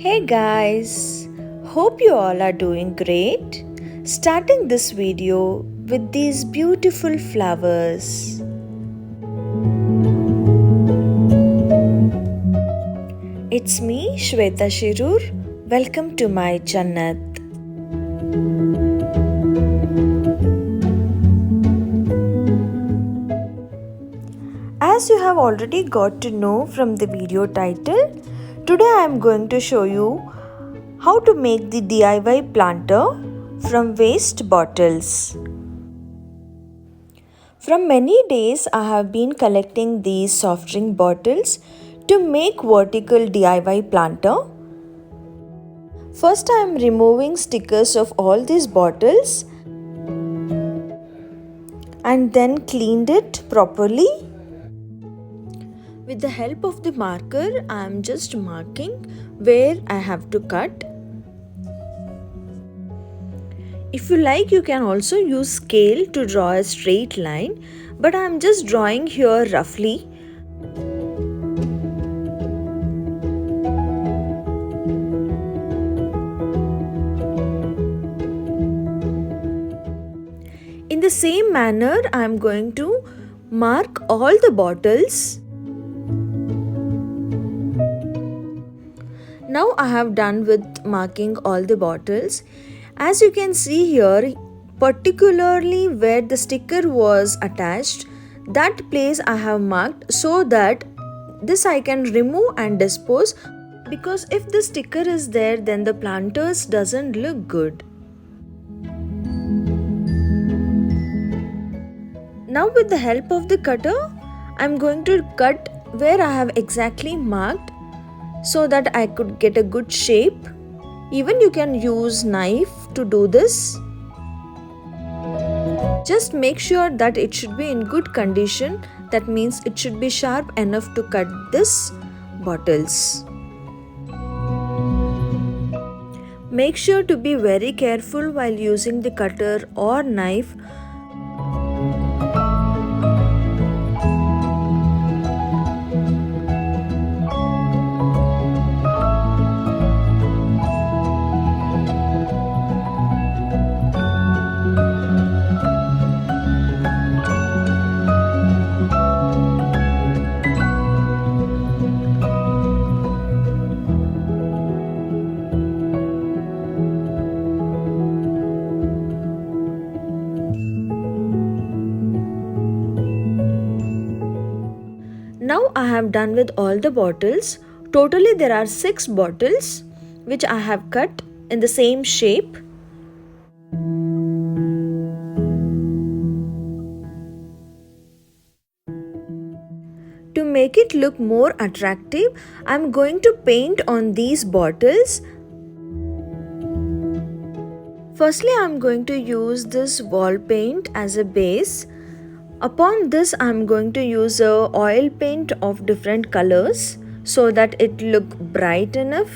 Hey guys, hope you all are doing great. Starting this video with these beautiful flowers. It's me Shweta Shirur. Welcome to my Jannat. As you have already got to know from the video title, today I am going to show you how to make the DIY planter from waste bottles. From many days I have been collecting these soft drink bottles to make vertical DIY planter. First I am removing stickers of all these bottles and then cleaned it properly. With the help of the marker, I am just marking where I have to cut. If you like, you can also use scale to draw a straight line, but I am just drawing here roughly. In the same manner, I am going to mark all the bottles. Now I have done with marking all the bottles. As you can see here, particularly where the sticker was attached, that place I have marked so that this I can remove and dispose, because if the sticker is there then the planters doesn't look good. Now with the help of the cutter, I am going to cut where I have exactly marked so that I could get a good shape. Even you can use knife to do this. Just make sure that it should be in good condition. That means it should be sharp enough to cut this bottles. Make sure to be very careful while using the cutter or knife. Now I have done with all the bottles. Totally there are 6 bottles which I have cut in the same shape. To make it look more attractive, I am going to paint on these bottles. Firstly, I am going to use this wall paint as a base. Upon this, I am going to use a oil paint of different colors so that it look bright enough.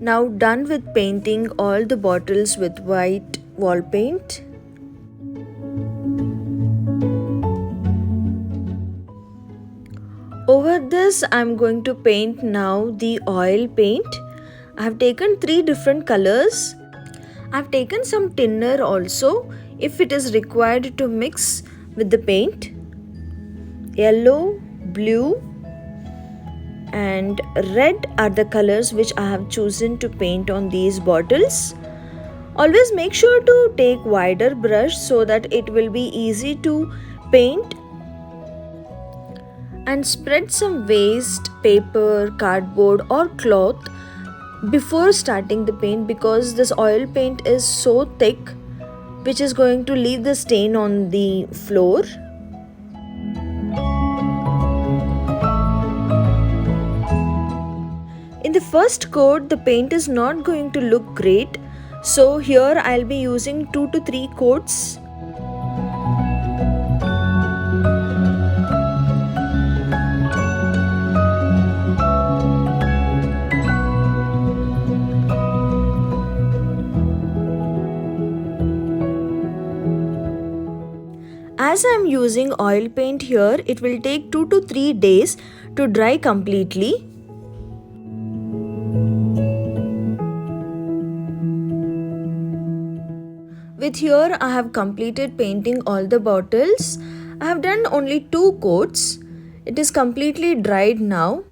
Now done with painting all the bottles with white wall paint. Over this I am going to paint now the oil paint. I have taken 3 different colors. I have taken some thinner also if it is required to mix with the paint. Yellow, blue and red are the colors which I have chosen to paint on these bottles. Always make sure to take wider brush so that it will be easy to paint, and spread some waste paper, cardboard or cloth before starting the paint, because this oil paint is so thick which is going to leave the stain on the floor. In the first coat, the paint is not going to look great So here I'll be using 2 to 3 coats. As I am using oil paint here, it will take 2 to 3 days to dry completely. With here I have completed painting all the bottles. I have done only 2 coats. It is completely dried now.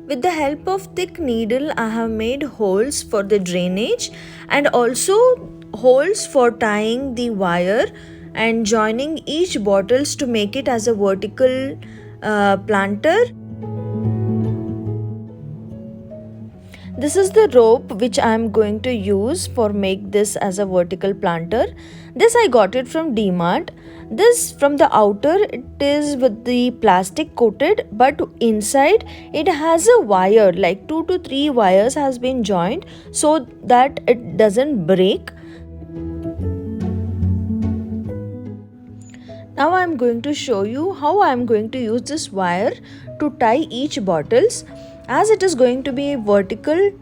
With the help of thick needle, I have made holes for the drainage and also holes for tying the wire and joining each bottles to make it as a vertical planter. This is the rope which I am going to use for make this as a vertical planter. This I got it from DMart. This from the outer it is with the plastic coated, but inside it has a wire, like 2 to 3 wires has been joined so that it doesn't break. Now I am going to show you how I am going to use this wire to tie each bottles. As it is going to be vertical,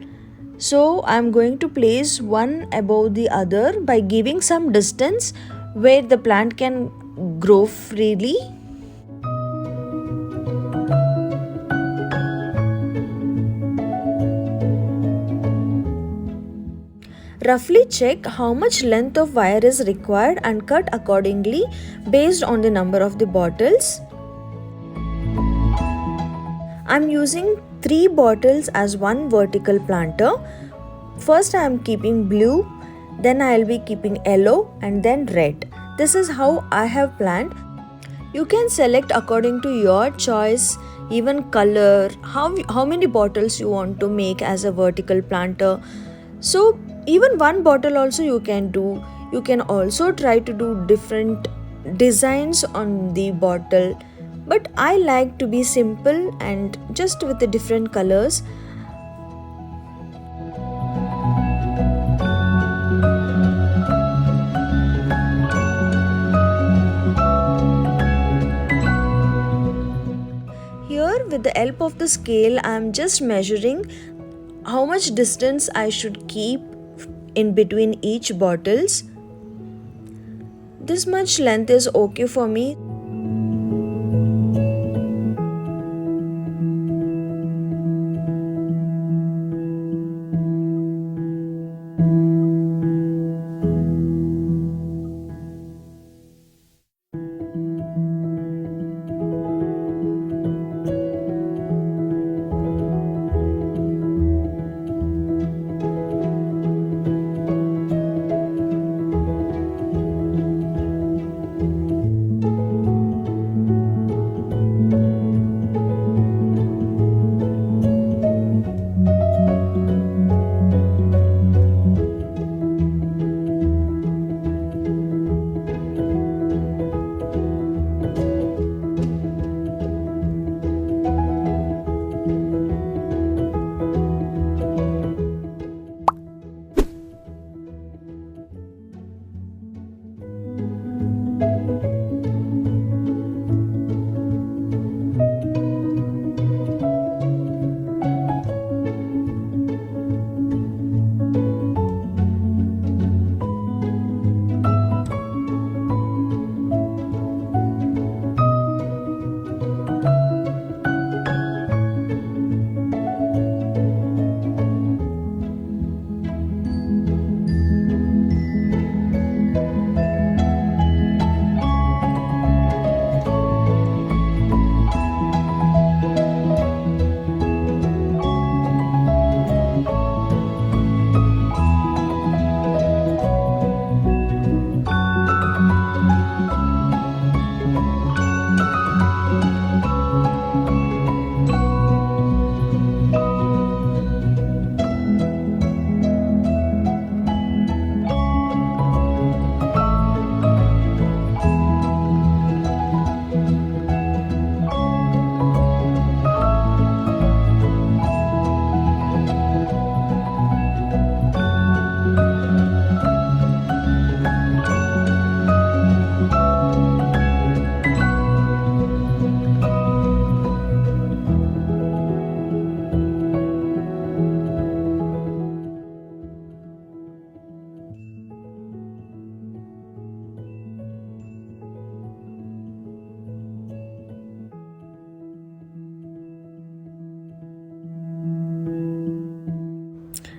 so I am going to place one above the other by giving some distance where the plant can grow freely. Roughly check how much length of wire is required and cut accordingly based on the number of the bottles. I'm using 3 bottles as one vertical planter. First I am keeping blue, then I will be keeping yellow and then red. This is how I have planned. You can select according to your choice, even color, how many bottles you want to make as a vertical planter. So even one bottle also you can do. You can also try to do different designs on the bottle. But I like to be simple and just with the different colors. Here with the help of the scale I am just measuring how much distance I should keep in between each bottles. This much length is okay for me.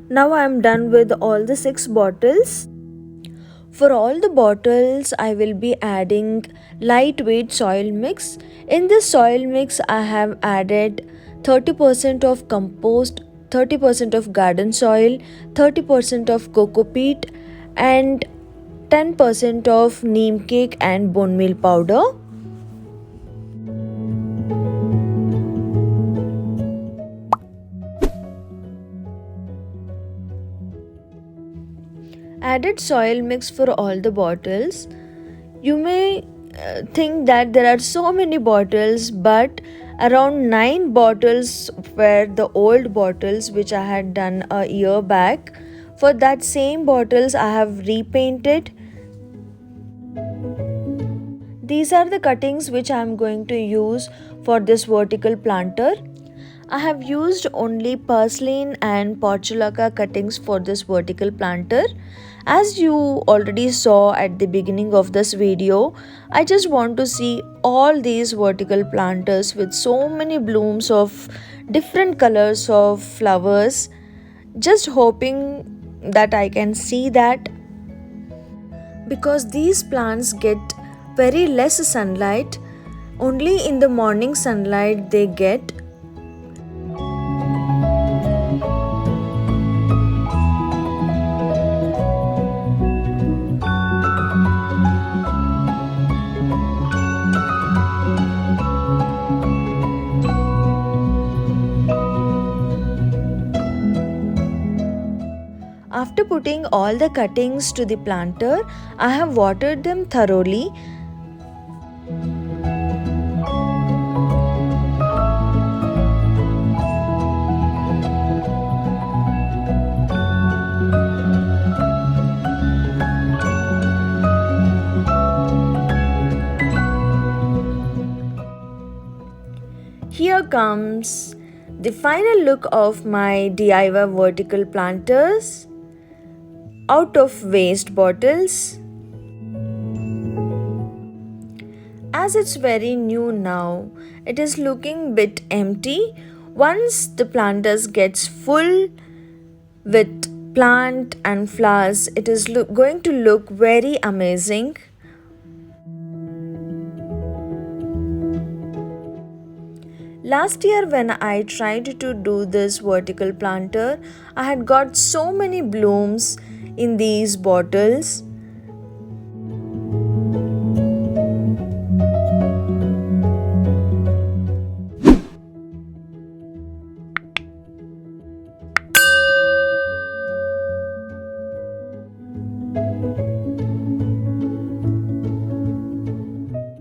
Now I am done with all the 6 bottles. For all the bottles, I will be adding lightweight soil mix. In this soil mix, I have added 30% of compost, 30% of garden soil, 30% of coco peat, and 10% of neem cake and bone meal powder. Added soil mix for all the bottles. You may think that there are so many bottles, but around 9 bottles were the old bottles which I had done a year back. For that same bottles, I have repainted. These are the cuttings which I am going to use for this vertical planter. I have used only purslane and portulaca cuttings for this vertical planter. As you already saw at the beginning of this video, I just want to see all these vertical planters with so many blooms of different colors of flowers. Just hoping that I can see that, because these plants get very less sunlight. Only in the morning sunlight they get. After putting all the cuttings to the planter, I have watered them thoroughly. Here comes the final look of my DIY vertical planters out of waste bottles. As it's very new now, it is looking bit empty. Once the planters gets full with plant and flowers, it is going to look very amazing. Last year when I tried to do this vertical planter, I had got so many blooms in these bottles.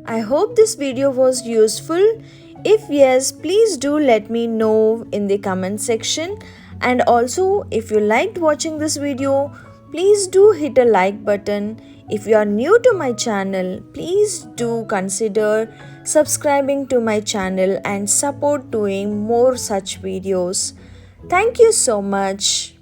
I hope this video was useful. If yes, please do let me know in the comment section. And also, if you liked watching this video, please do hit a like button. If you are new to my channel, please do consider subscribing to my channel and support doing more such videos. Thank you so much.